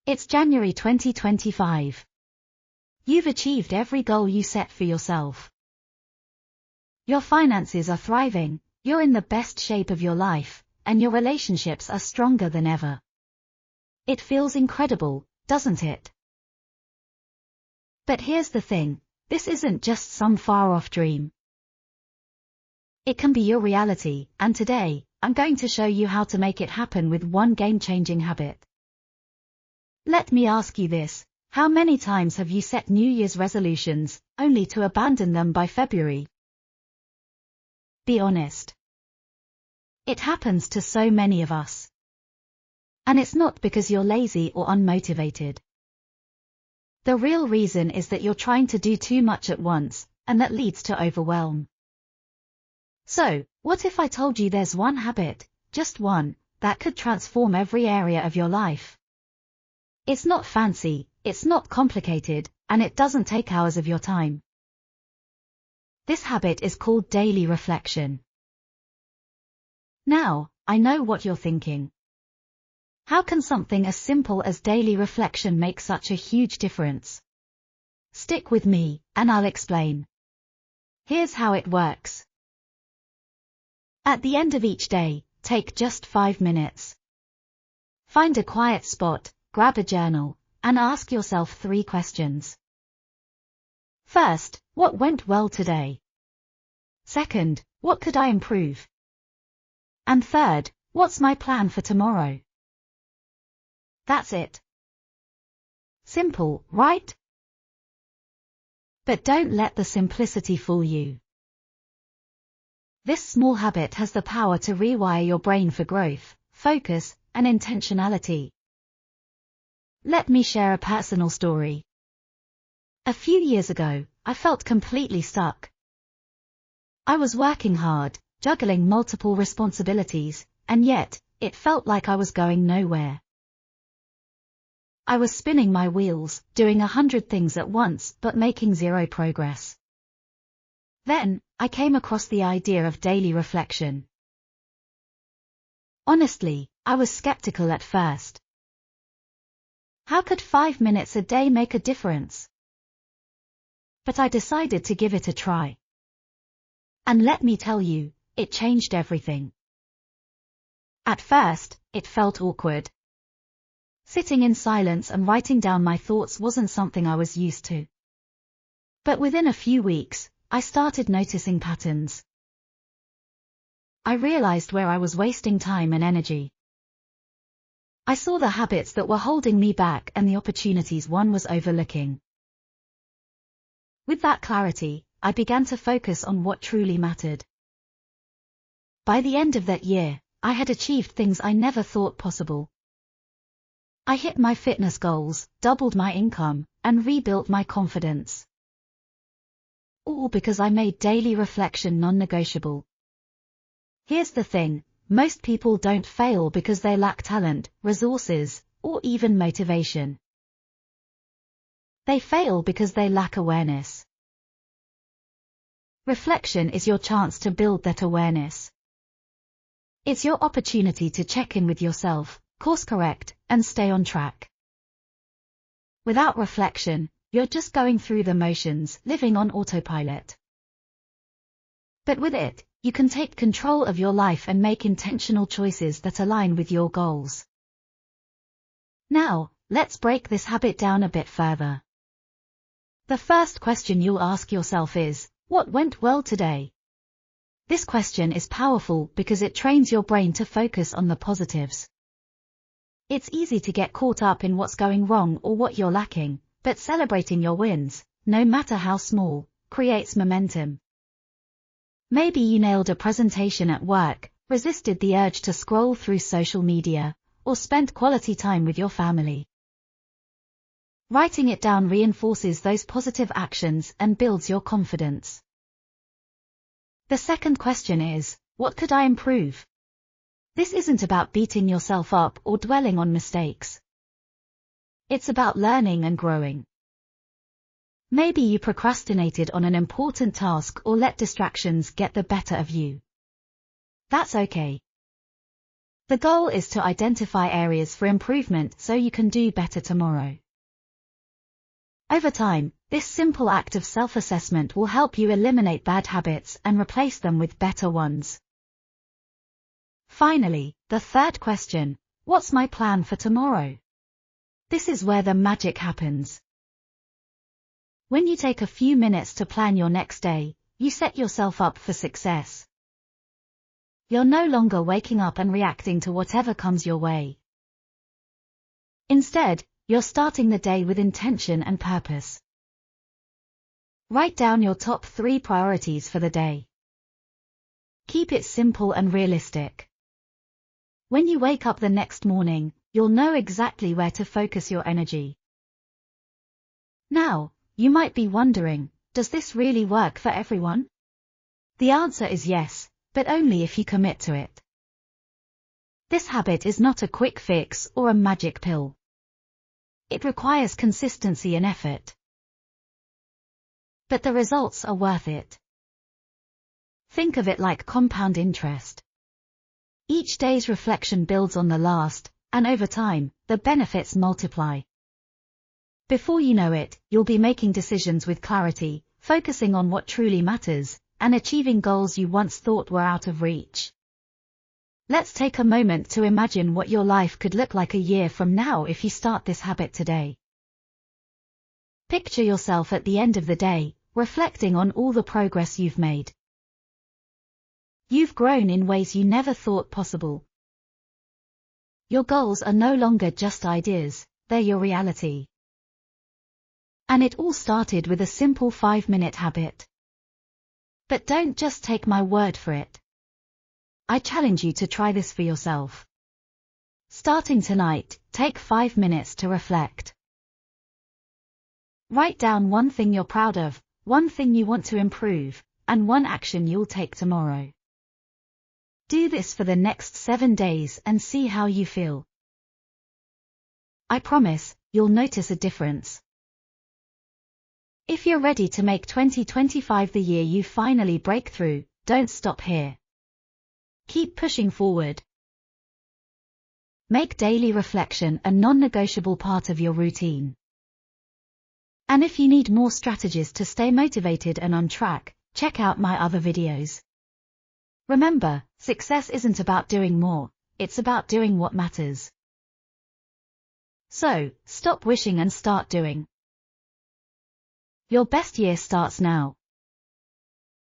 It's January 2025. You've achieved every goal you set for yourself. Your finances are thriving, you're in the best shape of your life, and your relationships are stronger than ever. It feels incredible, doesn't it? But here's the thing, this isn't just some far-off dream. It can be your reality, and today, I'm going to show you how to make it happen with one game-changing habit. Let me ask you this, how many times have you set New Year's resolutions, only to abandon them by February? Be honest. It happens to so many of us. And it's not because you're lazy or unmotivated. The real reason is that you're trying to do too much at once, and that leads to overwhelm. So, what if I told you there's one habit, just one, that could transform every area of your life? It's not fancy, it's not complicated, and it doesn't take hours of your time. This habit is called daily reflection. Now, I know what you're thinking. How can something as simple as daily reflection make such a huge difference? Stick with me, and I'll explain. Here's how it works. At the end of each day, take just 5 minutes. Find a quiet spot, grab a journal, and ask yourself 3 questions. First, what went well today? Second, what could I improve? And third, what's my plan for tomorrow? That's it. Simple, right? But don't let the simplicity fool you. This small habit has the power to rewire your brain for growth, focus, and intentionality. Let me share a personal story. A few years ago, I felt completely stuck. I was working hard, juggling multiple responsibilities, and yet, it felt like I was going nowhere. I was spinning my wheels, doing 100 things at once but making 0 progress. Then, I came across the idea of daily reflection. Honestly, I was skeptical at first. How could 5 minutes a day make a difference? But I decided to give it a try. And let me tell you, it changed everything. At first, it felt awkward. Sitting in silence and writing down my thoughts wasn't something I was used to. But within a few weeks, I started noticing patterns. I realized where I was wasting time and energy. I saw the habits that were holding me back and the opportunities one was overlooking. With that clarity, I began to focus on what truly mattered. By the end of that year, I had achieved things I never thought possible. I hit my fitness goals, doubled my income, and rebuilt my confidence. All because I made daily reflection non-negotiable. Here's the thing, most people don't fail because they lack talent, resources, or even motivation. They fail because they lack awareness. Reflection is your chance to build that awareness. It's your opportunity to check in with yourself, course correct, and stay on track. Without reflection, you're just going through the motions, living on autopilot. But with it, you can take control of your life and make intentional choices that align with your goals. Now, let's break this habit down a bit further. The first question you'll ask yourself is, what went well today? This question is powerful because it trains your brain to focus on the positives. It's easy to get caught up in what's going wrong or what you're lacking, but celebrating your wins, no matter how small, creates momentum. Maybe you nailed a presentation at work, resisted the urge to scroll through social media, or spent quality time with your family. Writing it down reinforces those positive actions and builds your confidence. The second question is, what could I improve? This isn't about beating yourself up or dwelling on mistakes. It's about learning and growing. Maybe you procrastinated on an important task or let distractions get the better of you. That's okay. The goal is to identify areas for improvement so you can do better tomorrow. Over time, this simple act of self-assessment will help you eliminate bad habits and replace them with better ones. Finally, the third question: what's my plan for tomorrow? This is where the magic happens. When you take a few minutes to plan your next day, you set yourself up for success. You're no longer waking up and reacting to whatever comes your way. Instead, you're starting the day with intention and purpose. Write down your top 3 priorities for the day. Keep it simple and realistic. When you wake up the next morning, you'll know exactly where to focus your energy. Now, you might be wondering, does this really work for everyone? The answer is yes, but only if you commit to it. This habit is not a quick fix or a magic pill. It requires consistency and effort. But the results are worth it. Think of it like compound interest. Each day's reflection builds on the last, and over time, the benefits multiply. Before you know it, you'll be making decisions with clarity, focusing on what truly matters, and achieving goals you once thought were out of reach. Let's take a moment to imagine what your life could look like a year from now if you start this habit today. Picture yourself at the end of the day, reflecting on all the progress you've made. You've grown in ways you never thought possible. Your goals are no longer just ideas, they're your reality. And it all started with a simple 5-minute habit. But don't just take my word for it. I challenge you to try this for yourself. Starting tonight, take 5 minutes to reflect. Write down one thing you're proud of, one thing you want to improve, and one action you'll take tomorrow. Do this for the next 7 days and see how you feel. I promise, you'll notice a difference. If you're ready to make 2025 the year you finally break through, don't stop here. Keep pushing forward. Make daily reflection a non-negotiable part of your routine. And if you need more strategies to stay motivated and on track, check out my other videos. Remember, success isn't about doing more, it's about doing what matters. So, stop wishing and start doing. Your best year starts now.